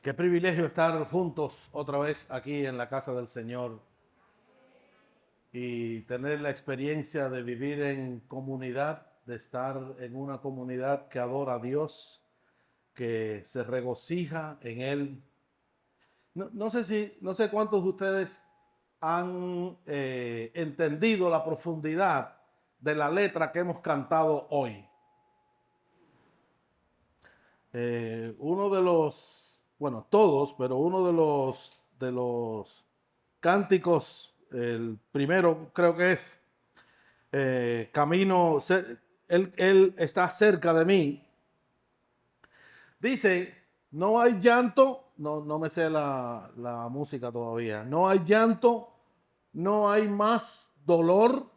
Qué privilegio estar juntos otra vez aquí en la casa del Señor y tener la experiencia de vivir en comunidad, de estar en una comunidad que adora a Dios, que se regocija en Él. No sé cuántos de ustedes han entendido la profundidad de la letra que hemos cantado hoy. Uno de los, bueno, todos, pero uno de los cánticos, el primero creo que es Camino, él está cerca de mí. Dice, no hay llanto, no me sé la música todavía, no hay llanto, no hay más dolor,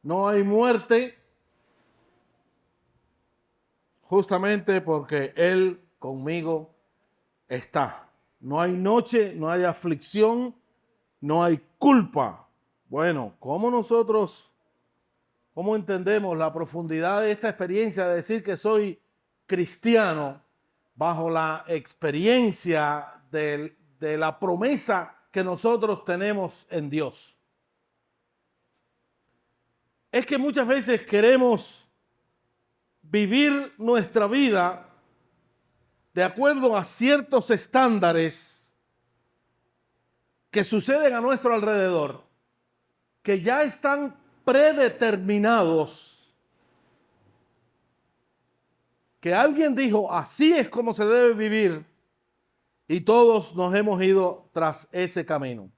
no hay muerte, justamente porque Él conmigo está. No hay noche, no hay aflicción, no hay culpa. Bueno, cómo entendemos la profundidad de esta experiencia de decir que soy cristiano bajo la experiencia de la promesa que nosotros tenemos en Dios? Es que muchas veces queremos vivir nuestra vida de acuerdo a ciertos estándares que suceden a nuestro alrededor, que ya están predeterminados, que alguien dijo, así es como se debe vivir, y todos nos hemos ido tras ese camino.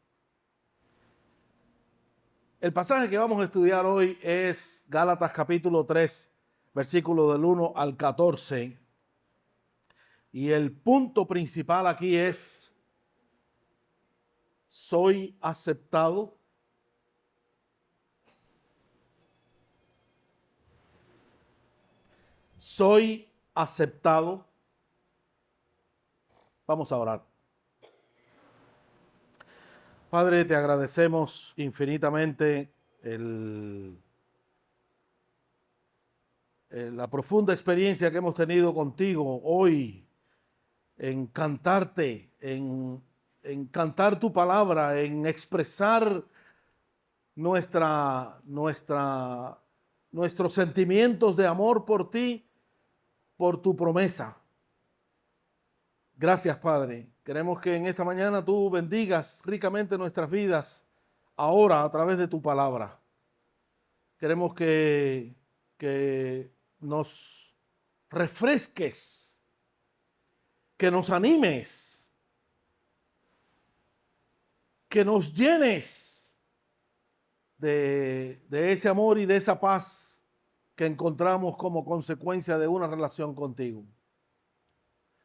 El pasaje que vamos a estudiar hoy es Gálatas capítulo 3, versículo del 1 al 14. Y el punto principal aquí es, ¿soy aceptado? ¿Soy aceptado? Vamos a orar. Padre, te agradecemos infinitamente la profunda experiencia que hemos tenido contigo hoy en cantarte, en cantar tu palabra, en expresar nuestros sentimientos de amor por ti, por tu promesa. Gracias, Padre. Queremos que en esta mañana tú bendigas ricamente nuestras vidas ahora a través de tu palabra. Queremos que nos refresques, que nos animes, que nos llenes de ese amor y de esa paz que encontramos como consecuencia de una relación contigo.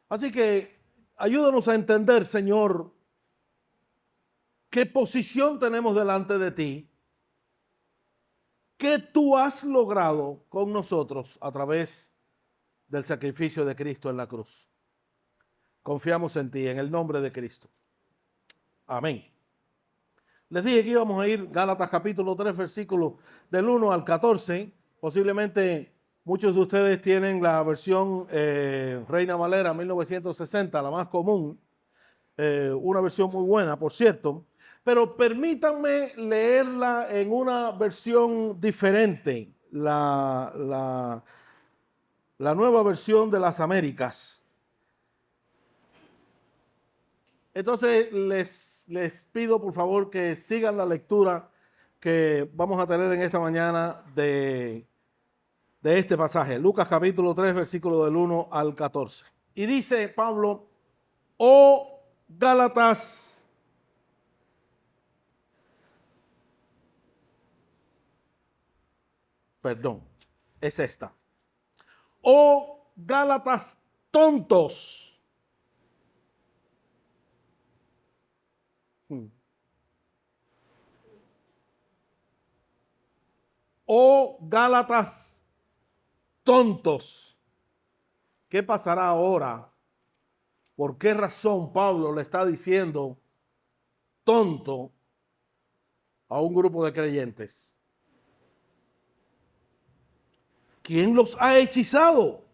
Así que ayúdanos a entender, Señor, qué posición tenemos delante de ti, qué tú has logrado con nosotros a través del sacrificio de Cristo en la cruz. Confiamos en ti, en el nombre de Cristo. Amén. Les dije que íbamos a ir Gálatas capítulo 3, versículos del 1 al 14. Posiblemente muchos de ustedes tienen la versión Reina Valera 1960, la más común. Una versión muy buena, por cierto. Pero permítanme leerla en una versión diferente, la nueva versión de las Américas. Entonces les pido por favor que sigan la lectura que vamos a tener en esta mañana de este pasaje. Lucas capítulo 3, versículo del 1 al 14. Y dice Pablo, oh Gálatas, perdón, es esta. Oh Gálatas tontos. Oh Gálatas tontos. ¿Qué pasará ahora? ¿Por qué razón Pablo le está diciendo tonto a un grupo de creyentes? ¿Quién los ha hechizado?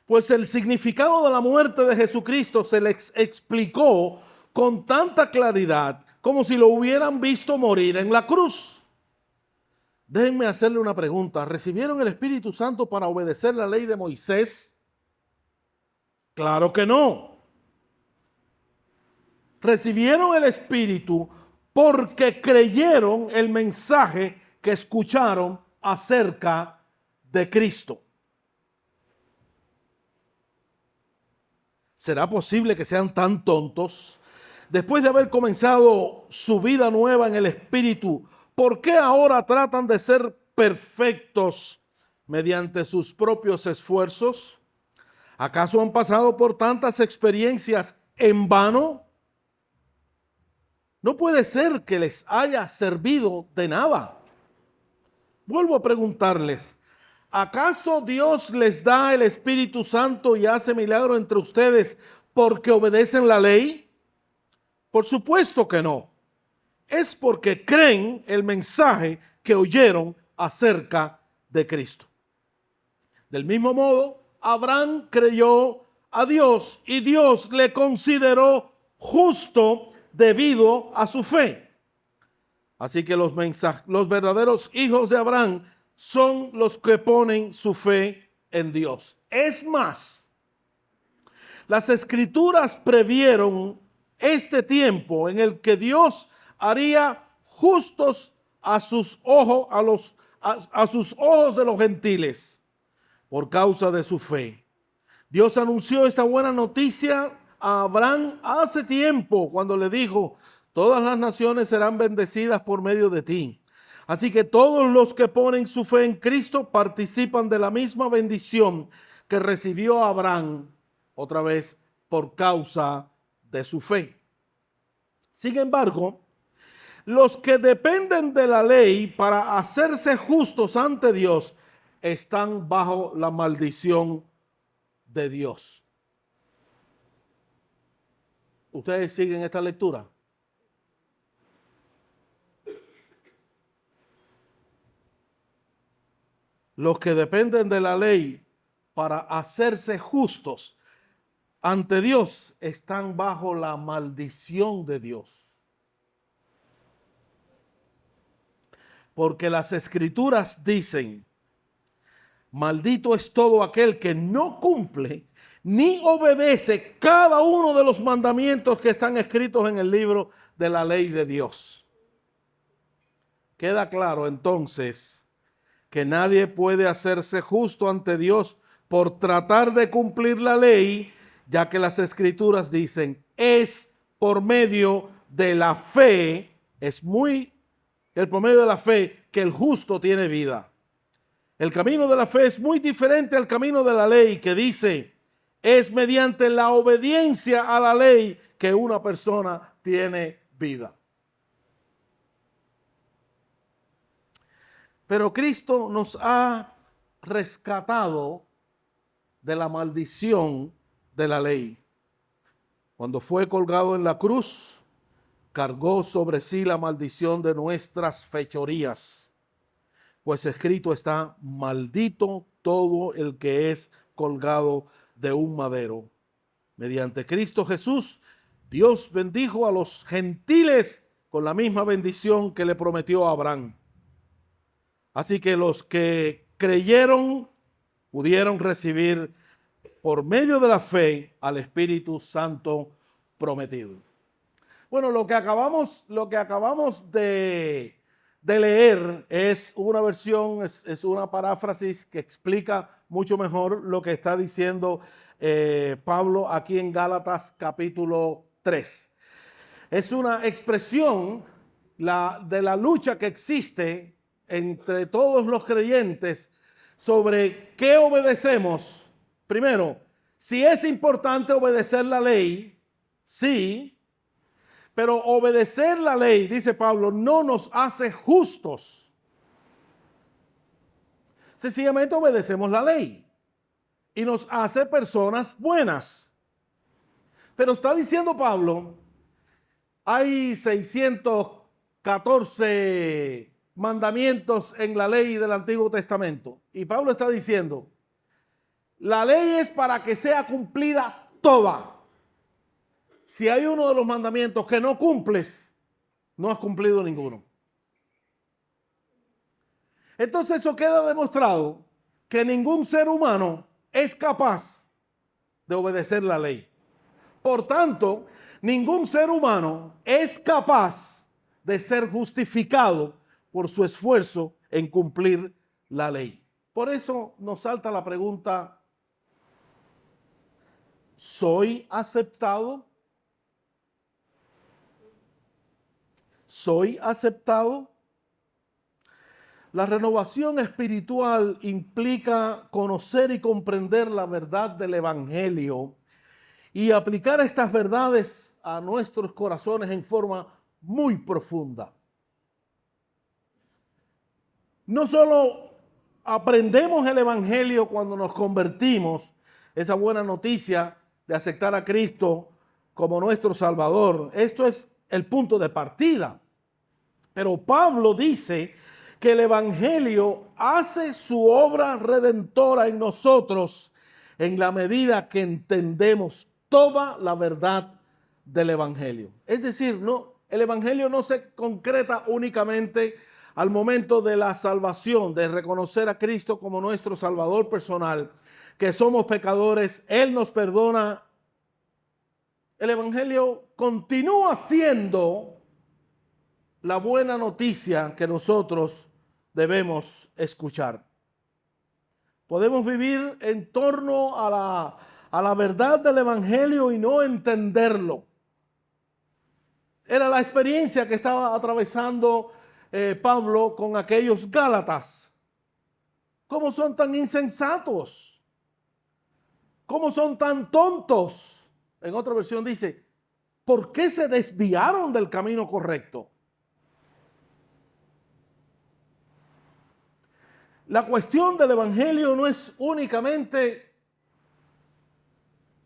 Pues el significado de la muerte de Jesucristo se les explicó con tanta claridad como si lo hubieran visto morir en la cruz. Déjenme hacerle una pregunta. ¿Recibieron el Espíritu Santo para obedecer la ley de Moisés? Claro que no. Recibieron el Espíritu porque creyeron el mensaje que escucharon acerca de Cristo. ¿Será posible que sean tan tontos? Después de haber comenzado su vida nueva en el Espíritu, ¿por qué ahora tratan de ser perfectos mediante sus propios esfuerzos? ¿Acaso han pasado por tantas experiencias en vano? No puede ser que les haya servido de nada. Vuelvo a preguntarles, ¿acaso Dios les da el Espíritu Santo y hace milagro entre ustedes porque obedecen la ley? Por supuesto que no. Es porque creen el mensaje que oyeron acerca de Cristo. Del mismo modo, Abraham creyó a Dios y Dios le consideró justo debido a su fe. Así que los verdaderos hijos de Abraham son los que ponen su fe en Dios. Es más, las Escrituras previeron este tiempo en el que Dios haría justos a sus ojos, a sus ojos de los gentiles por causa de su fe. Dios anunció esta buena noticia a Abraham hace tiempo cuando le dijo: todas las naciones serán bendecidas por medio de ti. Así que todos los que ponen su fe en Cristo participan de la misma bendición que recibió Abraham, otra vez por causa de su fe. Sin embargo, los que dependen de la ley para hacerse justos ante Dios están bajo la maldición de Dios. ¿Ustedes siguen esta lectura? Los que dependen de la ley para hacerse justos ante Dios están bajo la maldición de Dios. Porque las Escrituras dicen: maldito es todo aquel que no cumple ni obedece cada uno de los mandamientos que están escritos en el libro de la ley de Dios. Queda claro entonces que nadie puede hacerse justo ante Dios por tratar de cumplir la ley, ya que las Escrituras dicen: es por medio de la fe, por medio de la fe que el justo tiene vida. El camino de la fe es muy diferente al camino de la ley, que dice: es mediante la obediencia a la ley que una persona tiene vida. Pero Cristo nos ha rescatado de la maldición de la ley. Cuando fue colgado en la cruz, cargó sobre sí la maldición de nuestras fechorías. Pues escrito está: maldito todo el que es colgado de un madero. Mediante Cristo Jesús, Dios bendijo a los gentiles con la misma bendición que le prometió a Abraham. Así que los que creyeron pudieron recibir por medio de la fe al Espíritu Santo prometido. Bueno, lo que acabamos de leer es una versión, es una paráfrasis que explica mucho mejor lo que está diciendo Pablo aquí en Gálatas capítulo 3. Es una expresión de la lucha que existe entre todos los creyentes sobre qué obedecemos. Primero, si es importante obedecer la ley, sí, pero obedecer la ley, dice Pablo, no nos hace justos. Sencillamente obedecemos la ley y nos hace personas buenas. Pero está diciendo Pablo, hay 614 mandamientos en la ley del Antiguo Testamento. Y Pablo está diciendo, La ley es para que sea cumplida toda. Si hay uno de los mandamientos que no cumples, no has cumplido ninguno. Entonces eso queda demostrado que ningún ser humano es capaz de obedecer la ley. Por tanto, ningún ser humano es capaz de ser justificado por su esfuerzo en cumplir la ley. Por eso nos salta la pregunta: ¿soy aceptado? ¿Soy aceptado? La renovación espiritual implica conocer y comprender la verdad del Evangelio y aplicar estas verdades a nuestros corazones en forma muy profunda. No solo aprendemos el Evangelio cuando nos convertimos, esa buena noticia de aceptar a Cristo como nuestro Salvador. Esto es el punto de partida. Pero Pablo dice que el Evangelio hace su obra redentora en nosotros en la medida que entendemos toda la verdad del Evangelio. Es decir, el Evangelio no se concreta únicamente al momento de la salvación, de reconocer a Cristo como nuestro Salvador personal, que somos pecadores, Él nos perdona. El Evangelio continúa siendo la buena noticia que nosotros debemos escuchar. Podemos vivir en torno a la verdad del Evangelio y no entenderlo. Era la experiencia que estaba atravesando Pablo con aquellos Gálatas. ¿Cómo son tan insensatos? ¿Cómo son tan tontos? En otra versión dice, ¿por qué se desviaron del camino correcto? La cuestión del Evangelio no es únicamente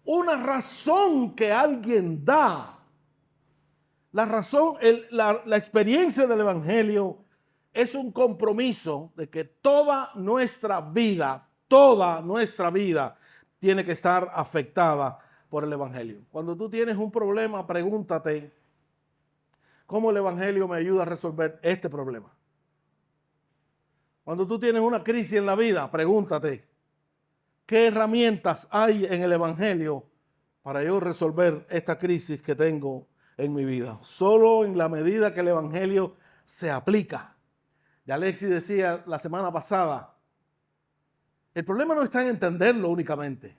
una razón que alguien da. La razón, la experiencia del Evangelio es un compromiso de que toda nuestra vida tiene que estar afectada por el Evangelio. Cuando tú tienes un problema, pregúntate, ¿cómo el Evangelio me ayuda a resolver este problema? Cuando tú tienes una crisis en la vida, pregúntate, ¿qué herramientas hay en el Evangelio para yo resolver esta crisis que tengo en mi vida? Solo en la medida que el Evangelio se aplica. Ya Alexis decía la semana pasada, el problema no está en entenderlo únicamente,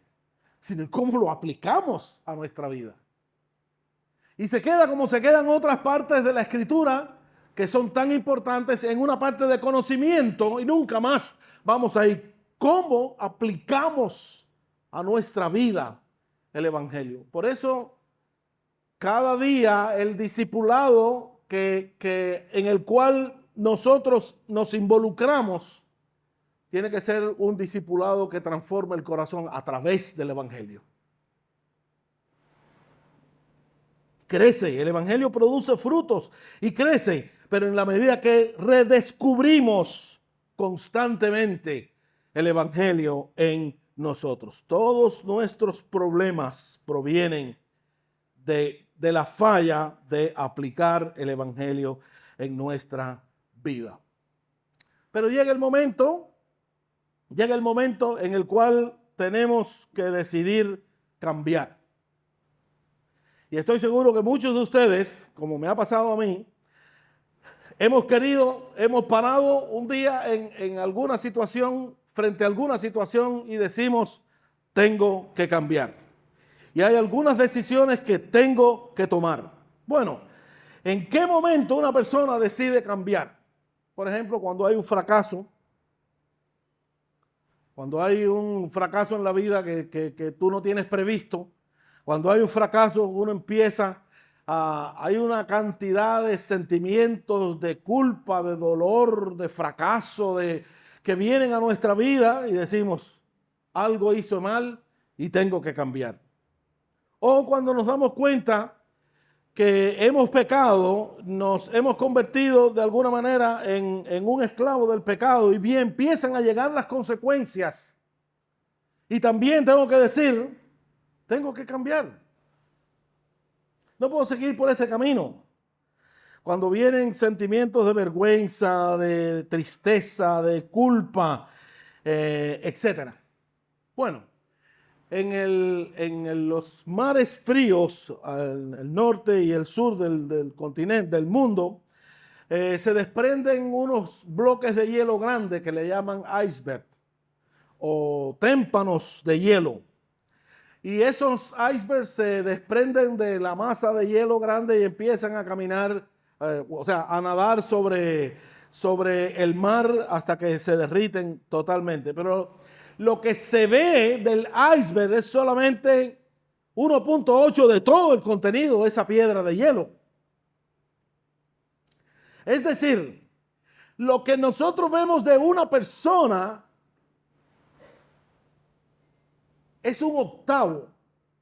sino en cómo lo aplicamos a nuestra vida. Y se queda como se quedan otras partes de la Escritura que son tan importantes en una parte de conocimiento y nunca más vamos a ir. ¿Cómo aplicamos a nuestra vida el Evangelio? Por eso, cada día el discipulado en el cual nosotros nos involucramos tiene que ser un discipulado que transforme el corazón a través del Evangelio. Crece, el Evangelio produce frutos y crece, pero en la medida que redescubrimos constantemente el Evangelio en nosotros. Todos nuestros problemas provienen de la falla de aplicar el Evangelio en nuestra vida. Pero llega el momento en el cual tenemos que decidir cambiar. Y estoy seguro que muchos de ustedes, como me ha pasado a mí, hemos parado un día en alguna situación, frente a alguna situación y decimos, tengo que cambiar. Y hay algunas decisiones que tengo que tomar. Bueno, ¿en qué momento una persona decide cambiar? Por ejemplo, cuando hay un fracaso en la vida que tú no tienes previsto. Cuando hay un fracaso, uno empieza hay una cantidad de sentimientos de culpa, de dolor, de fracaso, que vienen a nuestra vida y decimos, algo hizo mal y tengo que cambiar. O cuando nos damos cuenta que hemos pecado, nos hemos convertido de alguna manera en un esclavo del pecado y bien empiezan a llegar las consecuencias. Y también tengo que decir, tengo que cambiar. No puedo seguir por este camino. Cuando vienen sentimientos de vergüenza, de tristeza, de culpa, etcétera. Bueno, en los mares fríos, el norte y el sur del continente, del mundo, se desprenden unos bloques de hielo grandes que le llaman iceberg o témpanos de hielo. Y esos icebergs se desprenden de la masa de hielo grande y empiezan a caminar, o sea, a nadar sobre el mar hasta que se derriten totalmente. Pero lo que se ve del iceberg es solamente 1.8 de todo el contenido de esa piedra de hielo. Es decir, lo que nosotros vemos de una persona es un octavo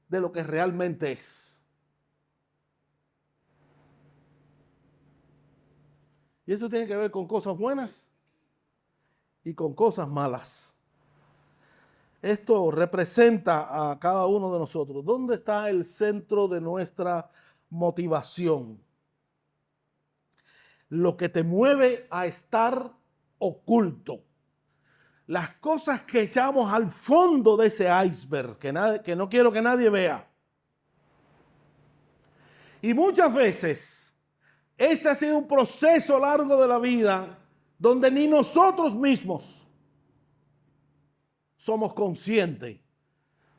de lo que realmente es. Y eso tiene que ver con cosas buenas y con cosas malas. Esto representa a cada uno de nosotros. ¿Dónde está el centro de nuestra motivación? Lo que te mueve a estar oculto. Las cosas que echamos al fondo de ese iceberg, que no quiero que nadie vea. Y muchas veces, este ha sido un proceso largo de la vida donde ni nosotros mismos somos conscientes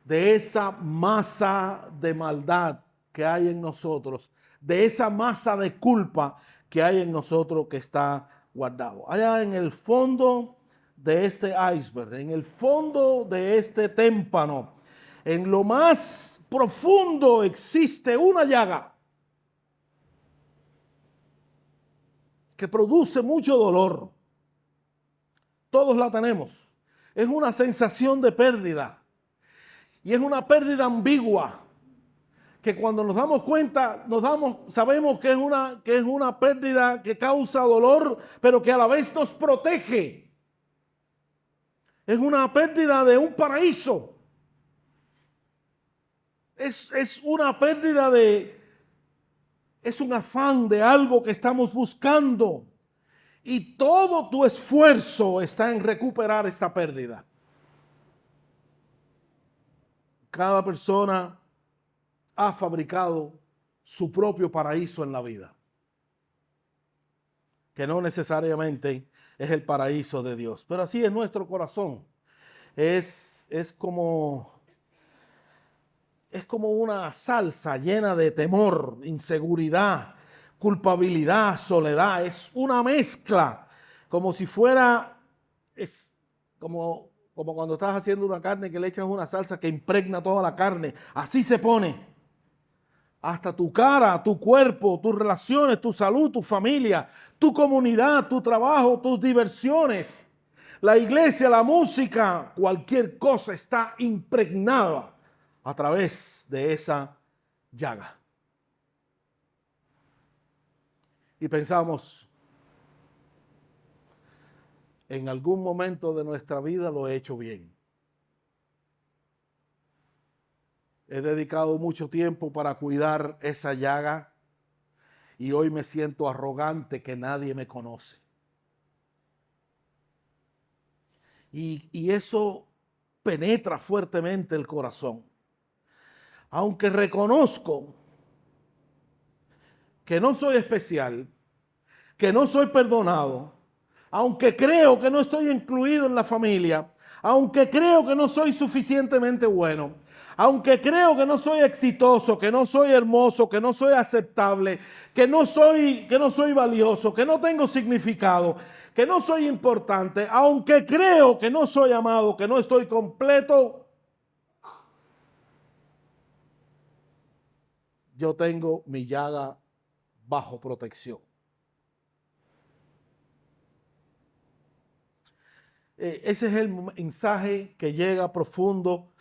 de esa masa de maldad que hay en nosotros, de esa masa de culpa que hay en nosotros que está guardado. Allá en el fondo de este iceberg, en el fondo de este témpano, en lo más profundo existe una llaga que produce mucho dolor. Todos la tenemos. Es una sensación de pérdida. Y es una pérdida ambigua. Que cuando nos damos cuenta, sabemos que es una pérdida que causa dolor, pero que a la vez nos protege. Es una pérdida de un paraíso. Es una pérdida es un afán de algo que estamos buscando. Y todo tu esfuerzo está en recuperar esta pérdida. Cada persona ha fabricado su propio paraíso en la vida, que no necesariamente es el paraíso de Dios, pero así es nuestro corazón. Es como una salsa llena de temor, inseguridad, culpabilidad, soledad. Es una mezcla, como si fuera, es como cuando estás haciendo una carne que le echas una salsa que impregna toda la carne. Así se pone. Hasta tu cara, tu cuerpo, tus relaciones, tu salud, tu familia, tu comunidad, tu trabajo, tus diversiones, la iglesia, la música, cualquier cosa está impregnada a través de esa llaga. Y pensamos, en algún momento de nuestra vida lo he hecho bien. He dedicado mucho tiempo para cuidar esa llaga y hoy me siento arrogante que nadie me conoce. Y eso penetra fuertemente el corazón. Aunque reconozco que no soy especial, que no soy perdonado, aunque creo que no estoy incluido en la familia, aunque creo que no soy suficientemente bueno, aunque creo que no soy exitoso, que no soy hermoso, que no soy aceptable, que no soy valioso, que no tengo significado, que no soy importante, aunque creo que no soy amado, que no estoy completo, yo tengo mi llaga bajo protección. Ese es el mensaje que llega profundo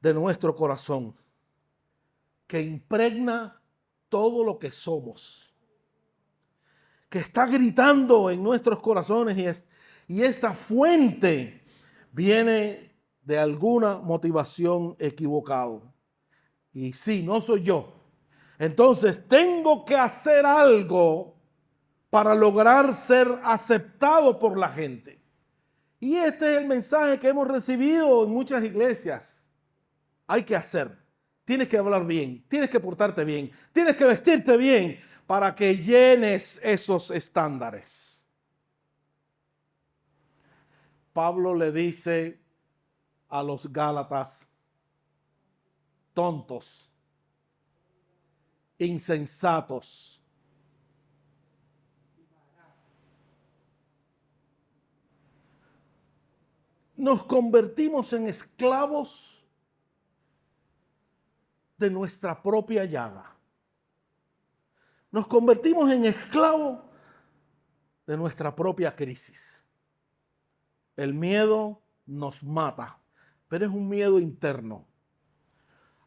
de nuestro corazón, que impregna todo lo que somos, que está gritando en nuestros corazones y esta fuente viene de alguna motivación equivocada. Y sí, no soy yo. Entonces tengo que hacer algo para lograr ser aceptado por la gente. Y este es el mensaje que hemos recibido en muchas iglesias. Hay que hacer. Tienes que hablar bien, tienes que portarte bien, tienes que vestirte bien para que llenes esos estándares. Pablo le dice a los Gálatas: tontos, insensatos. Nos convertimos en esclavos de nuestra propia llaga. Nos convertimos en esclavos de nuestra propia crisis. El miedo nos mata, pero es un miedo interno.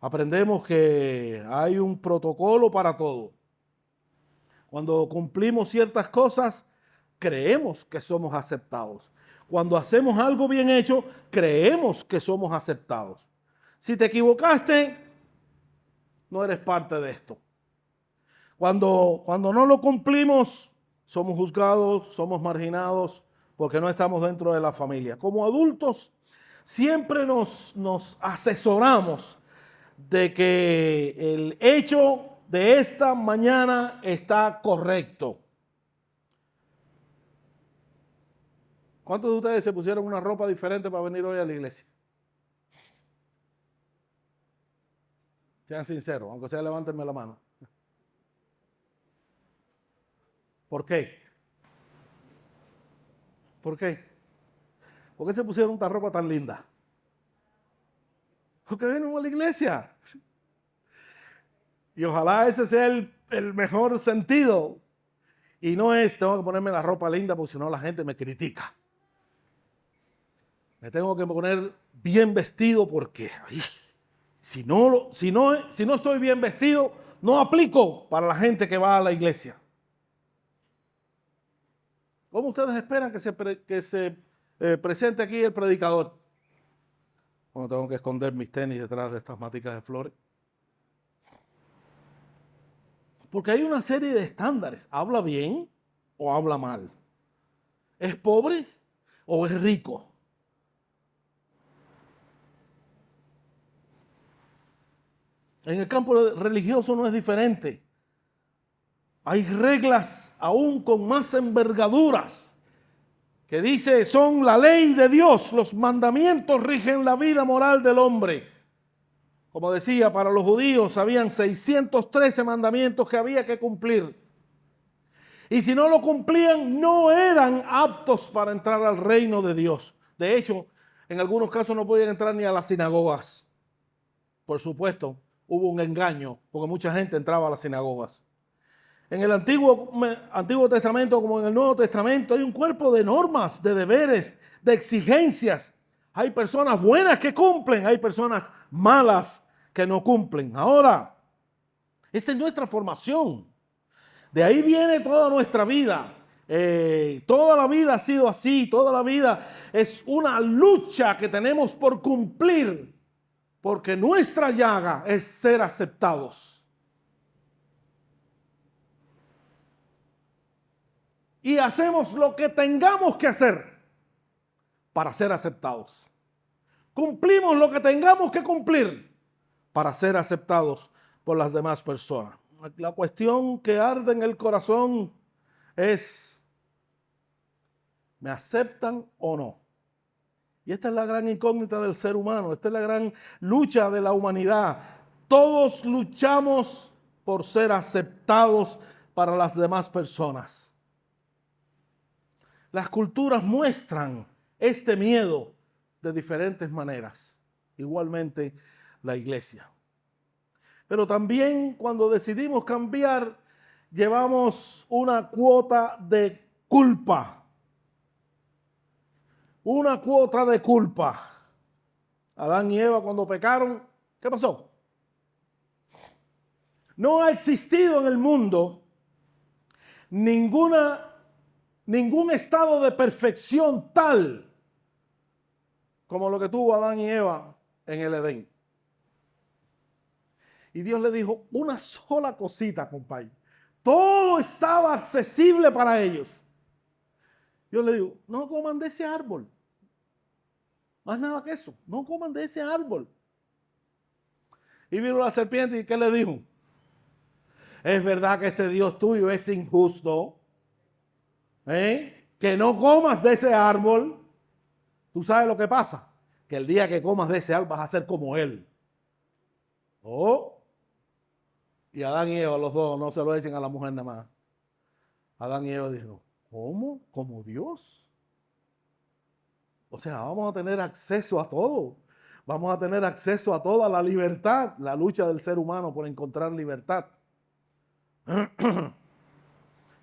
Aprendemos que hay un protocolo para todo. Cuando cumplimos ciertas cosas, creemos que somos aceptados. Cuando hacemos algo bien hecho, creemos que somos aceptados. Si te equivocaste, no eres parte de esto. Cuando no lo cumplimos, somos juzgados, somos marginados, porque no estamos dentro de la familia. Como adultos, siempre nos asesoramos de que el hecho de esta mañana está correcto. ¿Cuántos de ustedes se pusieron una ropa diferente para venir hoy a la iglesia? Sean sinceros, aunque sea levántenme la mano. ¿Por qué? ¿Por qué? ¿Por qué se pusieron esta ropa tan linda? Porque vienen a la iglesia. Y ojalá ese sea el mejor sentido. Y no es, tengo que ponerme la ropa linda porque si no la gente me critica. Me tengo que poner bien vestido porque si no estoy bien vestido, no aplico para la gente que va a la iglesia. ¿Cómo ustedes esperan que se presente aquí el predicador? Bueno, tengo que esconder mis tenis detrás de estas maticas de flores. Porque hay una serie de estándares. ¿Habla bien o habla mal? ¿Es pobre o es rico? En el campo religioso no es diferente. Hay reglas aún con más envergaduras que dice son la ley de Dios. Los mandamientos rigen la vida moral del hombre. Como decía, para los judíos habían 613 mandamientos que había que cumplir. Y si no lo cumplían, no eran aptos para entrar al reino de Dios. De hecho, en algunos casos no podían entrar ni a las sinagogas. Por supuesto, hubo un engaño, porque mucha gente entraba a las sinagogas. En el Antiguo Testamento como en el Nuevo Testamento hay un cuerpo de normas, de deberes, de exigencias. Hay personas buenas que cumplen, hay personas malas que no cumplen. Ahora, esta es nuestra formación. De ahí viene toda nuestra vida. Toda la vida ha sido así, toda la vida es una lucha que tenemos por cumplir, porque nuestra llaga es ser aceptados. Y hacemos lo que tengamos que hacer para ser aceptados. Cumplimos lo que tengamos que cumplir para ser aceptados por las demás personas. La cuestión que arde en el corazón es, ¿me aceptan o no? Y esta es la gran incógnita del ser humano, esta es la gran lucha de la humanidad. Todos luchamos por ser aceptados para las demás personas. Las culturas muestran este miedo de diferentes maneras. Igualmente la iglesia. Pero también cuando decidimos cambiar, llevamos una cuota de culpa. Una cuota de culpa. Adán y Eva cuando pecaron, ¿qué pasó? No ha existido en el mundo ningún estado de perfección tal como lo que tuvo Adán y Eva en el Edén. Y Dios le dijo una sola cosita, compadre. Todo estaba accesible para ellos. Dios le dijo, no coman de ese árbol. Más nada que eso, no coman de ese árbol. Y vino la serpiente y ¿qué le dijo? Es verdad que este Dios tuyo es injusto. Que no comas de ese árbol. ¿Tú sabes lo que pasa? Que el día que comas de ese árbol vas a ser como él. Y Adán y Eva, los dos, no se lo dicen a la mujer nada más. Adán y Eva dijeron, ¿cómo? ¿Como Dios? O sea, vamos a tener acceso a todo. Vamos a tener acceso a toda la libertad. La lucha del ser humano por encontrar libertad.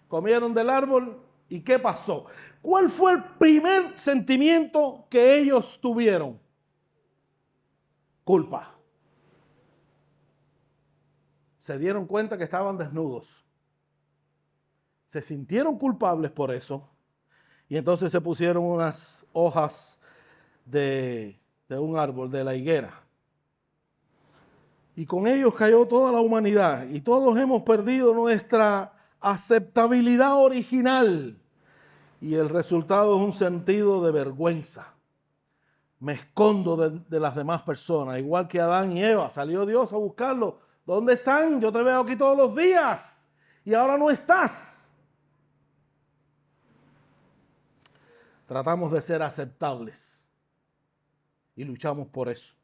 Comieron del árbol y ¿qué pasó? ¿Cuál fue el primer sentimiento que ellos tuvieron? Culpa. Se dieron cuenta que estaban desnudos. Se sintieron culpables por eso. Y entonces se pusieron unas hojas de un árbol, de la higuera. Y con ellos cayó toda la humanidad. Y todos hemos perdido nuestra aceptabilidad original. Y el resultado es un sentido de vergüenza. Me escondo de las demás personas. Igual que Adán y Eva. Salió Dios a buscarlo. ¿Dónde están? Yo te veo aquí todos los días. Y ahora no estás. Tratamos de ser aceptables. Y luchamos por eso.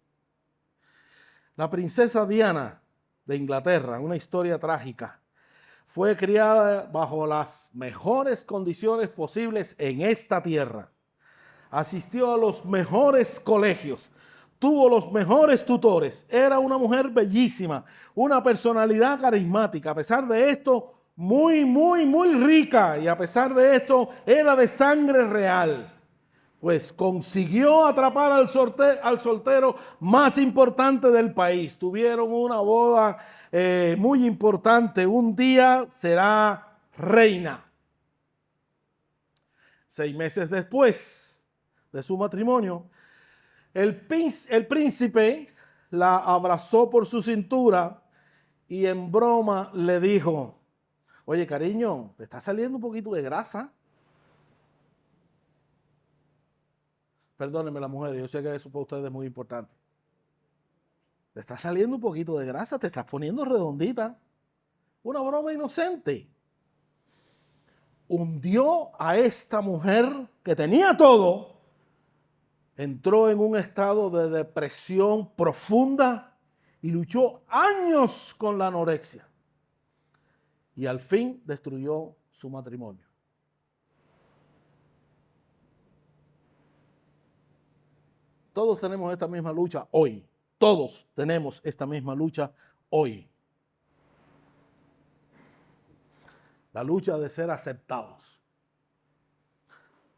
La princesa Diana de Inglaterra, una historia trágica, fue criada bajo las mejores condiciones posibles en esta tierra. Asistió a los mejores colegios, tuvo los mejores tutores, era una mujer bellísima, una personalidad carismática. A pesar de esto, muy rica, y a pesar de esto, era de sangre real. Pues consiguió atrapar al soltero más importante del país. Tuvieron una boda muy importante. Un día será reina. 6 meses después de su matrimonio, el príncipe la abrazó por su cintura y en broma le dijo, oye, cariño, te está saliendo un poquito de grasa. Perdónenme la mujer, yo sé que eso para ustedes es muy importante. Te está saliendo un poquito de grasa, te estás poniendo redondita. Una broma inocente. Hundió a esta mujer que tenía todo. Entró en un estado de depresión profunda y luchó años con la anorexia. Y al fin destruyó su matrimonio. Todos tenemos esta misma lucha hoy. Todos tenemos esta misma lucha hoy. La lucha de ser aceptados.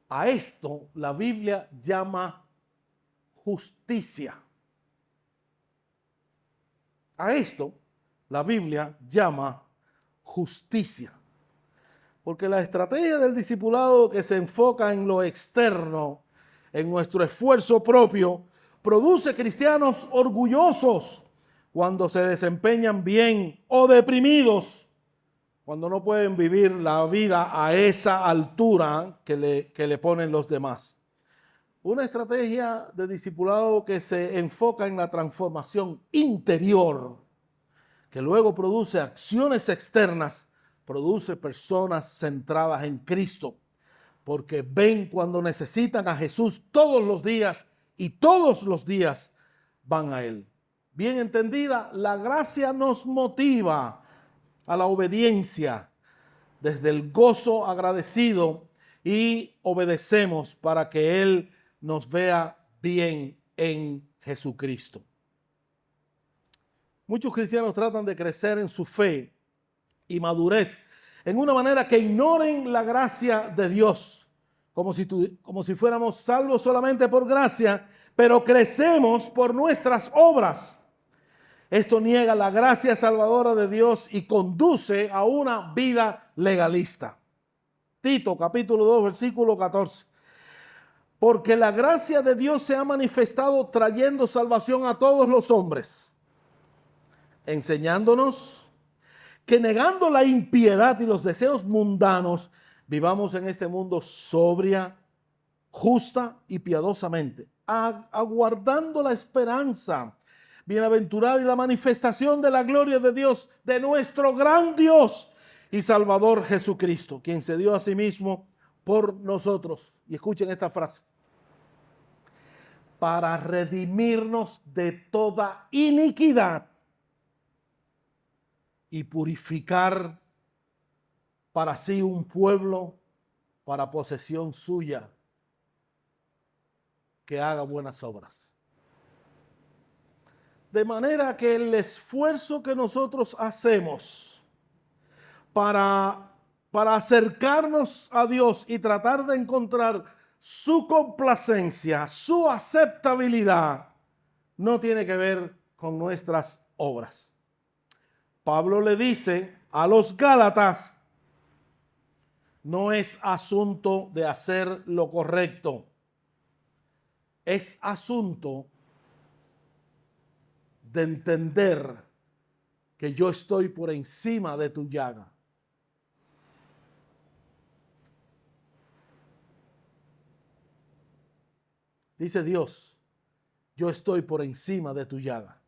A esto la Biblia llama justicia. A esto la Biblia llama justicia. Porque la estrategia del discipulado que se enfoca en lo externo, en nuestro esfuerzo propio, produce cristianos orgullosos cuando se desempeñan bien o deprimidos cuando no pueden vivir la vida a esa altura que le ponen los demás. Una estrategia de discipulado que se enfoca en la transformación interior, que luego produce acciones externas, produce personas centradas en Cristo, porque ven cuando necesitan a Jesús todos los días y todos los días van a Él. Bien entendida, la gracia nos motiva a la obediencia desde el gozo agradecido y obedecemos para que Él nos vea bien en Jesucristo. Muchos cristianos tratan de crecer en su fe y madurez en una manera que ignoren la gracia de Dios, como si fuéramos salvos solamente por gracia, pero crecemos por nuestras obras. Esto niega la gracia salvadora de Dios y conduce a una vida legalista. Tito capítulo 2 versículo 14. Porque la gracia de Dios se ha manifestado trayendo salvación a todos los hombres, enseñándonos que negando la impiedad y los deseos mundanos, vivamos en este mundo sobria, justa y piadosamente, aguardando la esperanza bienaventurada y la manifestación de la gloria de Dios, de nuestro gran Dios y Salvador Jesucristo, quien se dio a sí mismo por nosotros. Y escuchen esta frase: para redimirnos de toda iniquidad y purificar para sí un pueblo para posesión suya, que haga buenas obras. De manera que el esfuerzo que nosotros hacemos para acercarnos a Dios y tratar de encontrar su complacencia, su aceptabilidad, no tiene que ver con nuestras obras. Pablo le dice a los Gálatas: no es asunto de hacer lo correcto, es asunto de entender que yo estoy por encima de tu llaga. Dice Dios: yo estoy por encima de tu llaga.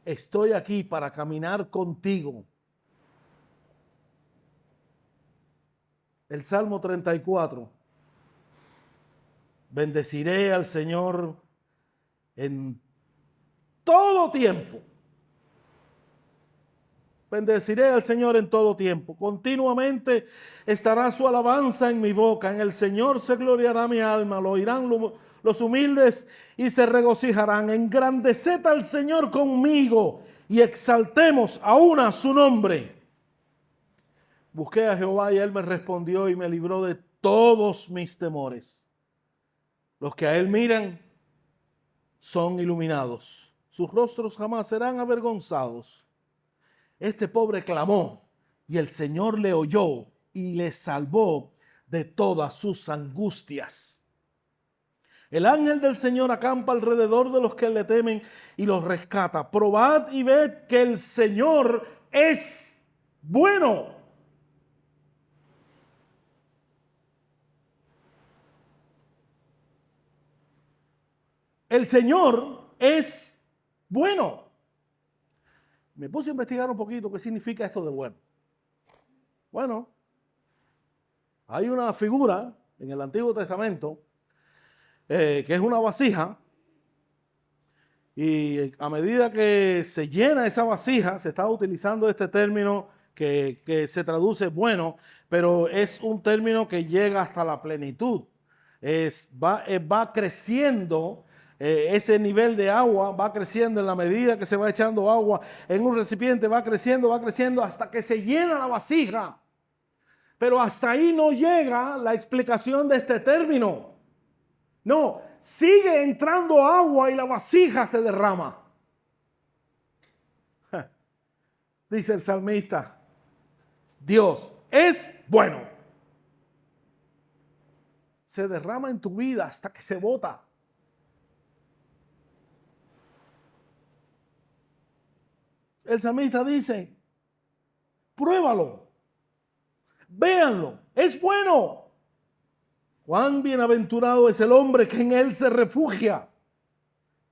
Estoy aquí para caminar contigo. El Salmo 34. Bendeciré al Señor en todo tiempo. Bendeciré al Señor en todo tiempo. Continuamente estará su alabanza en mi boca. En el Señor se gloriará mi alma. Lo oirán los humildes y se regocijarán. Engrandeced al Señor conmigo y exaltemos aún a su nombre. Busqué a Jehová y él me respondió y me libró de todos mis temores. Los que a él miran son iluminados. Sus rostros jamás serán avergonzados. Este pobre clamó y el Señor le oyó y le salvó de todas sus angustias. El ángel del Señor acampa alrededor de los que le temen y los rescata. Probad y ved que el Señor es bueno. El Señor es bueno. Me puse a investigar un poquito qué significa esto de bueno. Bueno, hay una figura en el Antiguo Testamento que es una vasija, y a medida que se llena esa vasija, se está utilizando este término que se traduce bueno, pero es un término que llega hasta la plenitud. Va creciendo. Ese nivel de agua va creciendo en la medida que se va echando agua en un recipiente, va creciendo hasta que se llena la vasija. Pero hasta ahí no llega la explicación de este término. No, sigue entrando agua y la vasija se derrama. Dice el salmista: Dios es bueno. Se derrama en tu vida hasta que se bota. El salmista dice: pruébalo, véanlo, es bueno. Cuán bienaventurado es el hombre que en él se refugia.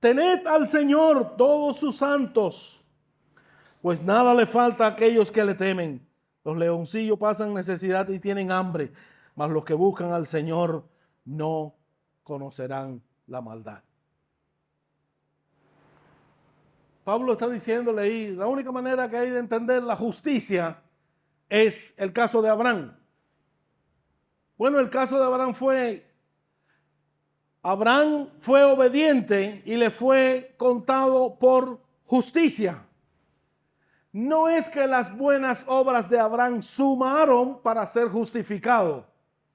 Tened al Señor todos sus santos, pues nada le falta a aquellos que le temen. Los leoncillos pasan necesidad y tienen hambre, mas los que buscan al Señor no conocerán la maldad. Pablo está diciéndole ahí, la única manera que hay de entender la justicia es el caso de Abraham. Bueno, el caso de Abraham fue obediente y le fue contado por justicia. No es que las buenas obras de Abraham sumaron para ser justificado.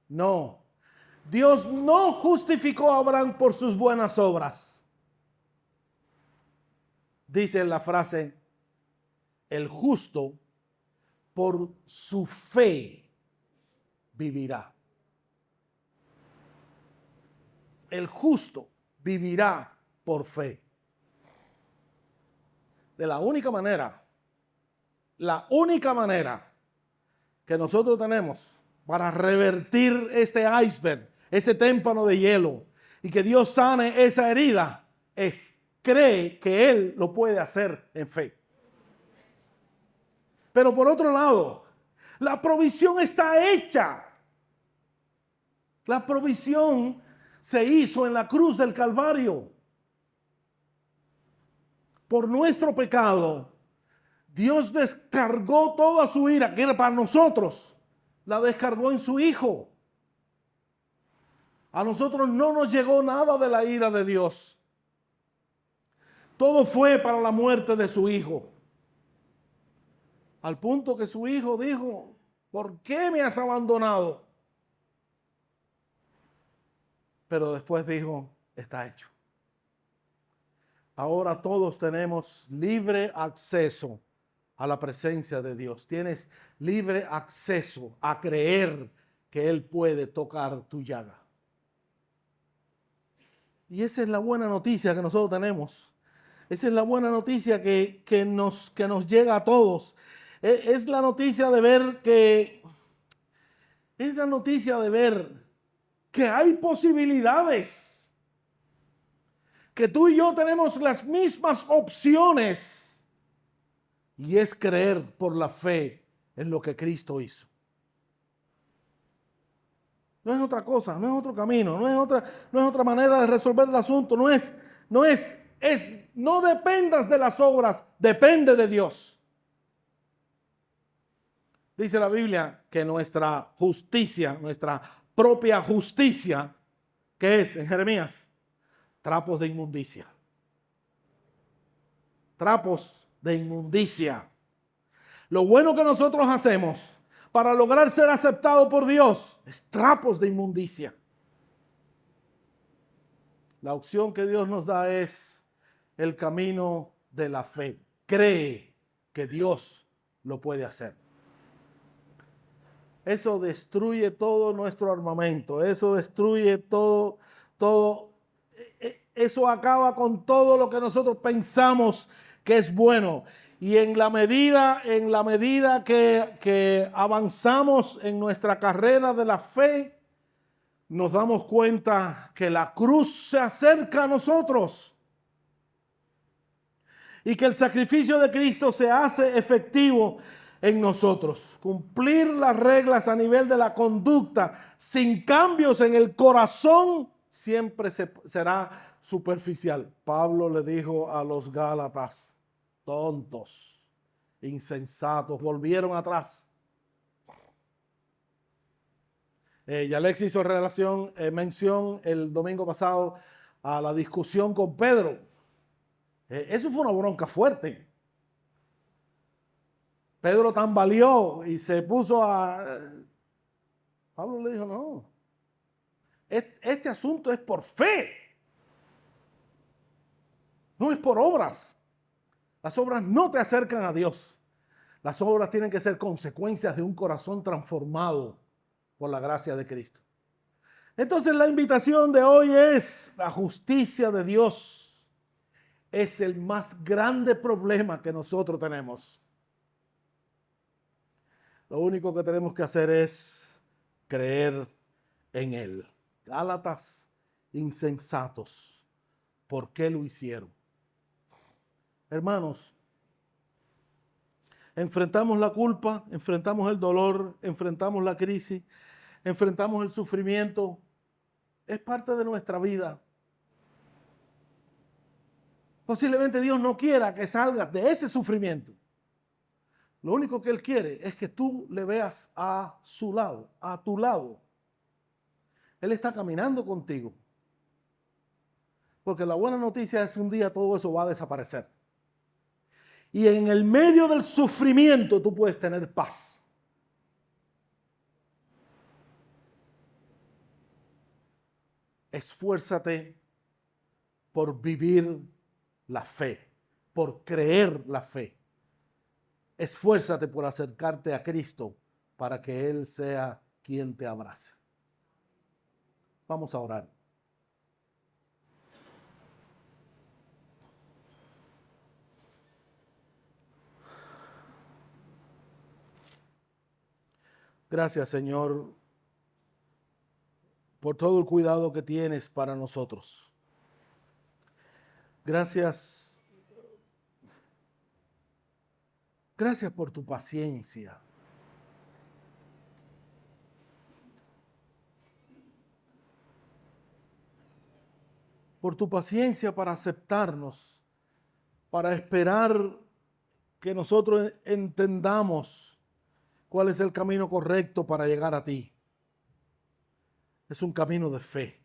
No. Dios no justificó a Abraham por sus buenas obras. Dice la frase: el justo por su fe vivirá. el justo vivirá por fe. De la única manera que nosotros tenemos para revertir este iceberg, ese témpano de hielo, y que Dios sane esa herida, es cree que Él lo puede hacer en fe. Pero por otro lado, la provisión está hecha. La provisión se hizo en la cruz del Calvario. Por nuestro pecado, Dios descargó toda su ira, que era para nosotros, la descargó en su Hijo. A nosotros no nos llegó nada de la ira de Dios. Todo fue para la muerte de su Hijo. Al punto que su Hijo dijo, ¿por qué me has abandonado? Pero después dijo, está hecho. Ahora todos tenemos libre acceso a la presencia de Dios. Tienes libre acceso a creer que Él puede tocar tu llaga. Y esa es la buena noticia que nosotros tenemos. Esa es la buena noticia que nos llega a todos. Es la noticia de ver que hay posibilidades. Que tú y yo tenemos las mismas opciones. Y es creer por la fe en lo que Cristo hizo. No es otra cosa, no es otro camino, no es otra manera de resolver el asunto, no dependas de las obras, depende de Dios. Dice la Biblia que nuestra justicia, nuestra propia justicia, ¿qué es en Jeremías? Trapos de inmundicia. Trapos de inmundicia. Lo bueno que nosotros hacemos para lograr ser aceptado por Dios es trapos de inmundicia. La opción que Dios nos da es el camino de la fe. Cree que Dios lo puede hacer. Eso destruye todo nuestro armamento. Eso destruye todo. Eso acaba con todo lo que nosotros pensamos que es bueno. Y en la medida que avanzamos en nuestra carrera de la fe, nos damos cuenta que la cruz se acerca a nosotros y que el sacrificio de Cristo se hace efectivo en nosotros. Cumplir las reglas a nivel de la conducta sin cambios en el corazón siempre será superficial. Pablo le dijo a los Gálatas, tontos, insensatos, volvieron atrás. Yalex hizo mención el domingo pasado a la discusión con Pedro. Eso fue una bronca fuerte. Pedro tambaleó y se puso Pablo le dijo, no, este asunto es por fe, no es por obras. Las obras no te acercan a Dios. Las obras tienen que ser consecuencias de un corazón transformado por la gracia de Cristo. Entonces la invitación de hoy es la justicia de Dios. Es el más grande problema que nosotros tenemos. Lo único que tenemos que hacer es creer en Él. Gálatas, insensatos, ¿por qué lo hicieron? Hermanos, enfrentamos la culpa, enfrentamos el dolor, enfrentamos la crisis, enfrentamos el sufrimiento. Es parte de nuestra vida. Posiblemente Dios no quiera que salgas de ese sufrimiento. Lo único que Él quiere es que tú le veas a su lado, a tu lado. Él está caminando contigo. Porque la buena noticia es que un día todo eso va a desaparecer. Y en el medio del sufrimiento tú puedes tener paz. Esfuérzate por vivir la fe, por creer la fe. Esfuérzate por acercarte a Cristo para que Él sea quien te abrace. Vamos a orar. Gracias, Señor, por todo el cuidado que tienes para nosotros. Gracias, gracias por tu paciencia. Por tu paciencia para aceptarnos, para esperar que nosotros entendamos cuál es el camino correcto para llegar a ti. Es un camino de fe.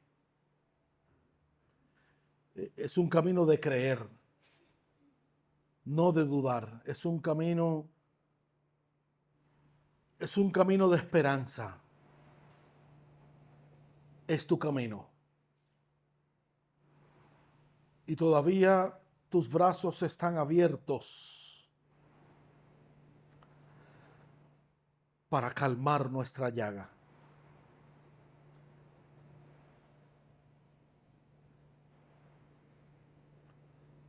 Es un camino de creer, no de dudar. Es un camino de esperanza. Es tu camino. Y todavía tus brazos están abiertos para calmar nuestra llaga.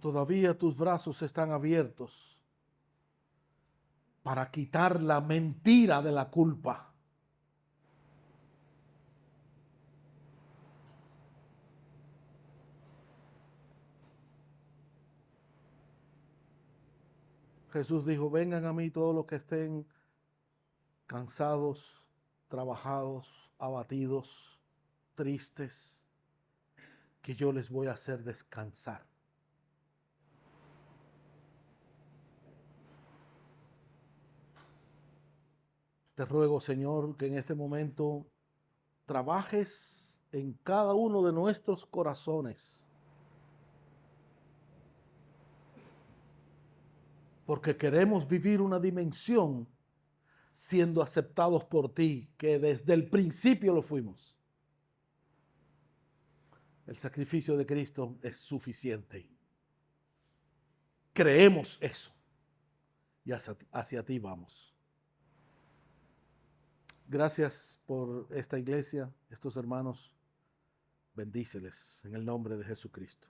Todavía tus brazos están abiertos para quitar la mentira de la culpa. Jesús dijo, vengan a mí todos los que estén cansados, trabajados, abatidos, tristes, que yo les voy a hacer descansar. Te ruego, Señor, que en este momento trabajes en cada uno de nuestros corazones, porque queremos vivir una dimensión siendo aceptados por ti, que desde el principio lo fuimos. El sacrificio de Cristo es suficiente. Creemos eso y hacia ti vamos. Gracias por esta iglesia, estos hermanos. Bendíceles en el nombre de Jesucristo.